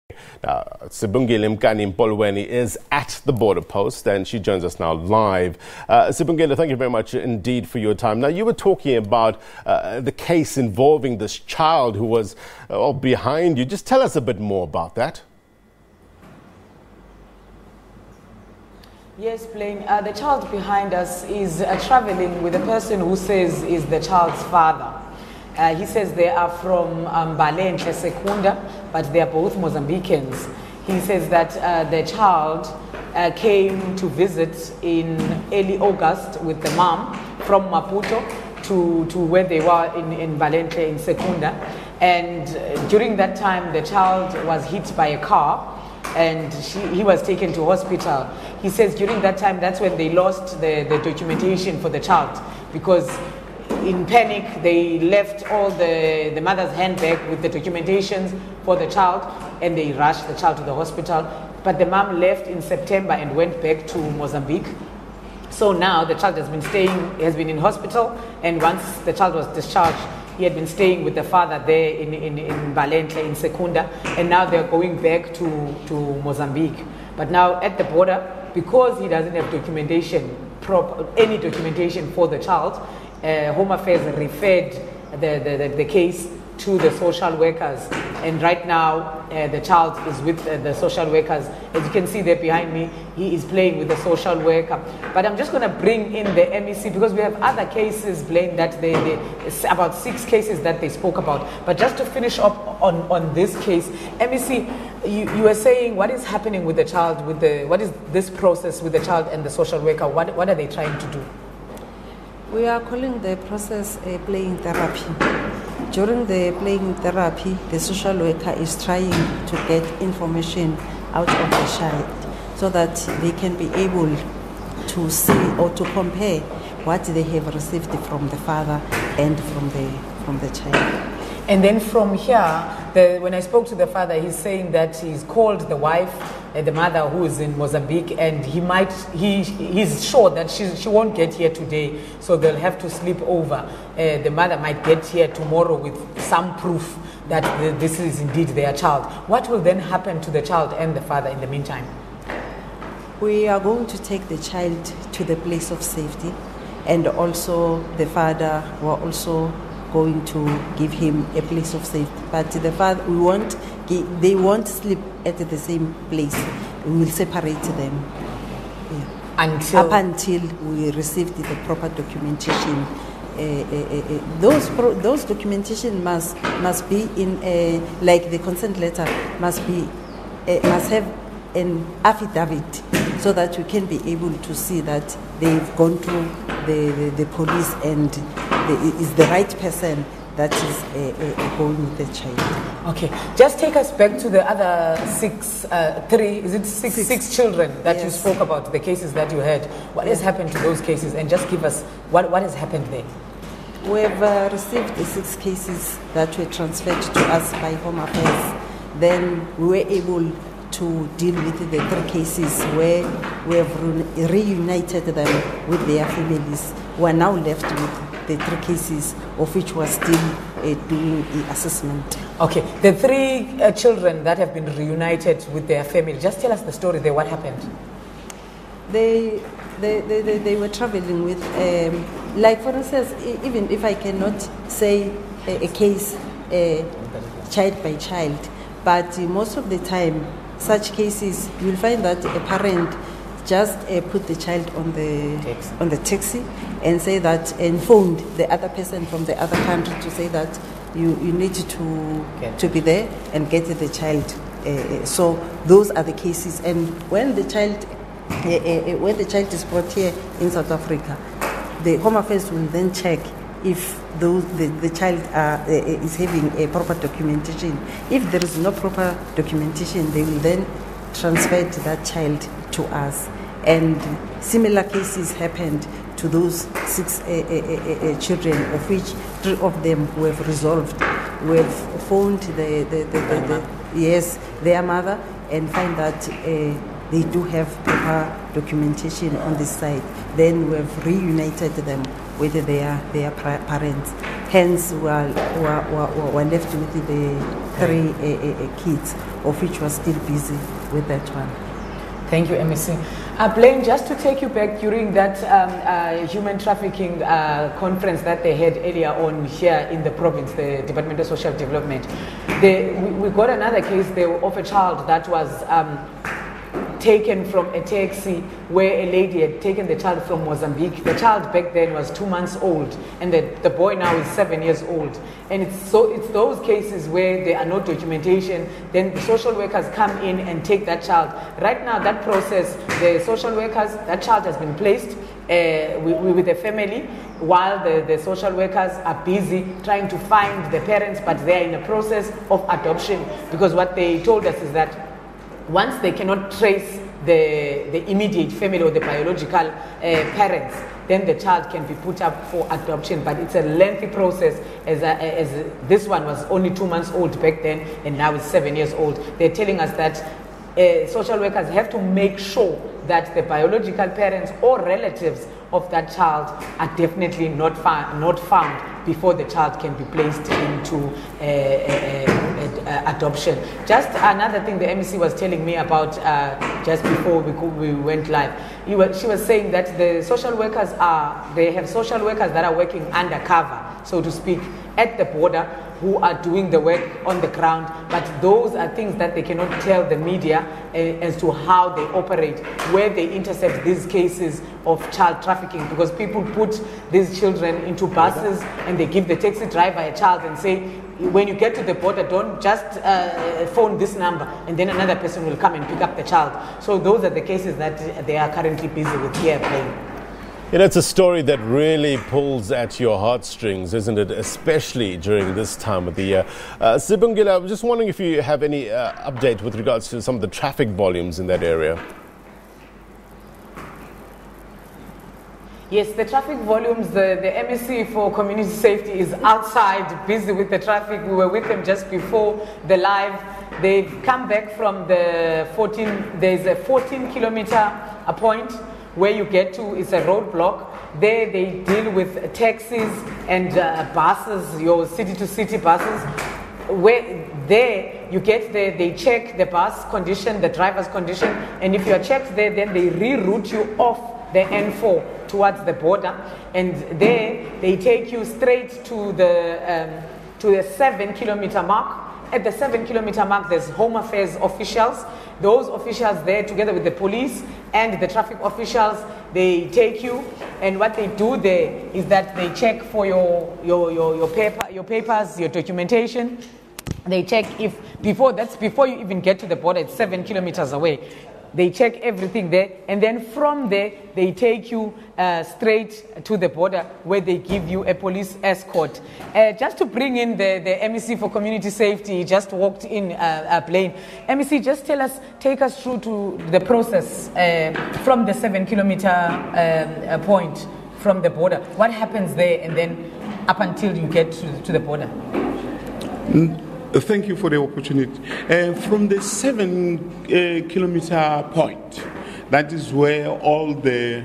Sibongile Mkani Mpolweni is at the border post and she joins us now live. Sibongile, thank you very much indeed for your time. Now, you were talking about the case involving this child who was behind you. Just tell us a bit more about that. Yes, Blaine. The child behind us is traveling with a person who says is the child's father. He says they are from Balenhle, Secunda, but they are both Mozambicans. He says that the child came to visit in early August with the mom from Maputo to where they were in Balenhle, in Secunda. And during that time, the child was hit by a car and he was taken to hospital. He says during that time, that's when they lost the documentation for the child, because in panic, they left all the mother's handbag with the documentations for the child, and they rushed the child to the hospital. But the mom left in September and went back to Mozambique. So now the child has been in hospital, and once the child was discharged, he had been staying with the father there in Balenhle, in Secunda, and now they're going back to Mozambique. But now at the border, because he doesn't have any documentation for the child, Home Affairs referred the case to the social workers, and right now the child is with the social workers. As you can see there behind me, he is playing with the social worker. But I'm just going to bring in the MEC, because we have other cases, Blaine, that about 6 cases that they spoke about. But just to finish up on this case, MEC, you were saying what is happening with the child, what is this process with the child and the social worker? What are they trying to do? We are calling the process playing therapy. During the playing therapy, the social worker is trying to get information out of the child so that they can be able to see or to compare what they have received from the father and from the child. And then from here, when I spoke to the father, he's saying that he's called the wife, the mother who is in Mozambique, and he's sure that she won't get here today, so they'll have to sleep over. The mother might get here tomorrow with some proof that this is indeed their child. What will then happen to the child and the father in the meantime? We are going to take the child to the place of safety, and also the father will also going to give him a place of safety. But the father, they won't sleep at the same place. We will separate them up until we receive the proper documentation. Those documentation must be in like the consent letter must have an affidavit, so that we can be able to see that they've gone through the police and is the right person that is going with the child. Okay, just take us back to the other six children that you spoke about, the cases that you had. What has happened to those cases, and just give us what has happened there? We have received the 6 cases that were transferred to us by Home Affairs. Then we were able to deal with the 3 cases where we have reunited them with their families. We are now left with the 3 cases, of which we are still doing the assessment. Okay, the 3 children that have been reunited with their family, just tell us the story there. What happened? They were traveling with, like for instance, even if I cannot say a case child by child, but most of the time, such cases, you will find that a parent just put the child on the taxi and say that, and phoned the other person from the other country to say that you need to be there and get the child. So those are the cases. And when the child is brought here in South Africa, the Home Affairs will then check if the child is having a proper documentation. If there is no proper documentation, they will then transfer that child to us. And similar cases happened to those 6 children, of which 3 of them were resolved. We have phoned their mother and find that they do have proper documentation on this side. Then we have reunited them with their parents. Hence, we were left with the 3 kids, of which was still busy with that one. Thank you, MEC. Blaine, just to take you back during that human trafficking conference that they had earlier on here in the province, the Department of Social Development, we got another case there of a child that was taken from a taxi where a lady had taken the child from Mozambique. The child back then was 2 months old, and the boy now is 7 years old. And it's those cases where there are no documentation, then the social workers come in and take that child. Right now, that process, the social workers, that child has been placed with the family, while the social workers are busy trying to find the parents, but they are in a process of adoption, because what they told us is that once they cannot trace the immediate family or the biological parents, then the child can be put up for adoption. But it's a lengthy process, as this one was only 2 months old back then, and now is 7 years old. They're telling us that social workers have to make sure that the biological parents or relatives of that child are definitely not found before the child can be placed into adoption. Just another thing the MEC was telling me about just before we went live. She was saying that the social workers they have social workers that are working undercover, so to speak, at the border, who are doing the work on the ground, but those are things that they cannot tell the media as to how they operate, where they intercept these cases of child trafficking, because people put these children into buses and they give the taxi driver a child and say, when you get to the border, don't just phone this number, and then another person will come and pick up the child. So those are the cases that they are currently busy with here playing. You know, it's a story that really pulls at your heartstrings, isn't it? Especially during this time of the year. Sibongile, I was just wondering if you have any update with regards to some of the traffic volumes in that area. Yes, the traffic volumes, the MEC for Community Safety is outside, busy with the traffic. We were with them just before the live. They've come back from the there's a 14-kilometer point where you get to, it's a roadblock. There they deal with taxis and buses, your city-to-city buses. Where there you get there, they check the bus condition, the driver's condition, and if you are checked there, then they reroute you off the N4 towards the border, and there they take you straight to the 7-kilometer mark. At the 7-kilometer mark, there's Home Affairs officials. Those officials there, together with the police and the traffic officials, they take you, and what they do there is that they check for your papers, your documentation. They check if before you even get to the border, it's 7 kilometers away. They check everything there, and then from there they take you straight to the border, where they give you a police escort. Just to bring in the MEC for Community Safety, just walked in a plane. MEC, just take us through to the process from the 7-kilometer point from the border. What happens there, and then up until you get to the border? Thank you for the opportunity. From the 7-kilometer point, that is where all the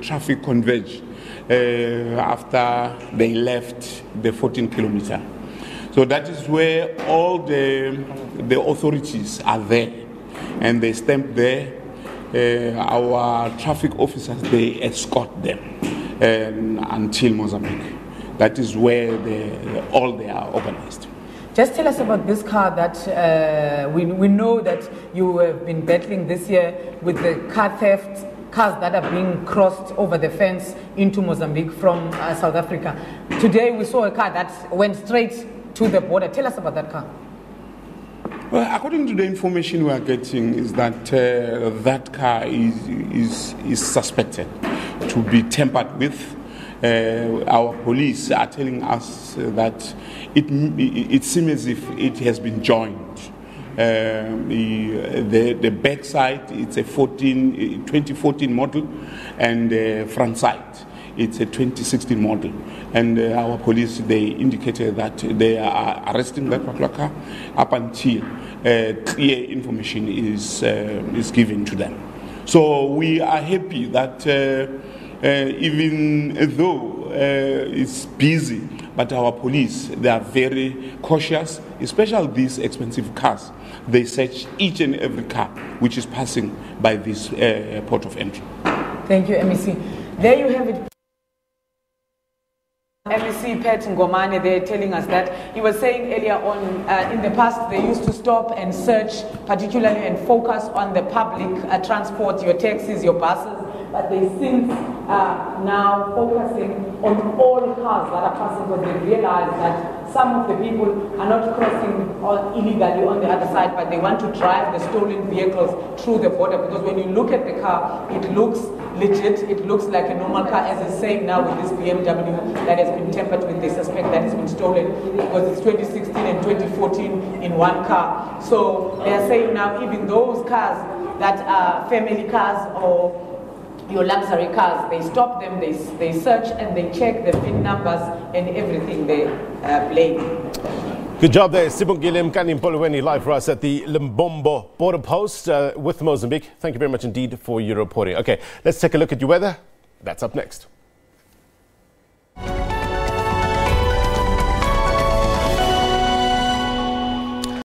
traffic converged after they left the 14-kilometer. So that is where all the authorities are there, and they stamp there. Our traffic officers, they escort them until Mozambique. That is where they are organized. Just tell us about this car that we know that you have been battling this year with the car theft, cars that are being crossed over the fence into Mozambique from South Africa. Today we saw a car that went straight to the border. Tell us about that car. Well, according to the information we are getting, is that that car is suspected to be tampered with. Our police are telling us that it seems as if it has been joined. The back side, it's a 2014 model, and the front side, it's a 2016 model. And our police, they indicated that they are arresting that particular car up until clear information is given to them. So we are happy that even though is busy, but our police, they are very cautious, especially these expensive cars. They search each and every car which is passing by this port of entry. Thank you, MEC. There you have it. MEC Pet Ngomane, they're telling us that he was saying earlier on, in the past they used to stop and search, particularly and focus on the public transport, your taxis, your buses, but they since now focusing on all cars that are passing, because they realize that some of the people are not crossing illegally on the other side, but they want to drive the stolen vehicles through the border, because when you look at the car, it looks legit, it looks like a normal car, as is saying now with this BMW that has been tampered with. They suspect that it's been stolen because it's 2016 and 2014 in one car. So they are saying now even those cars that are family cars or your luxury cars, they stop them, they search and they check the VIN numbers and everything they blame. Good job there, Sibongile Mkani Mpolweni, live for us at the Lebombo Border Post with Mozambique. Thank you very much indeed for your reporting. Okay, let's take a look at your weather. That's up next.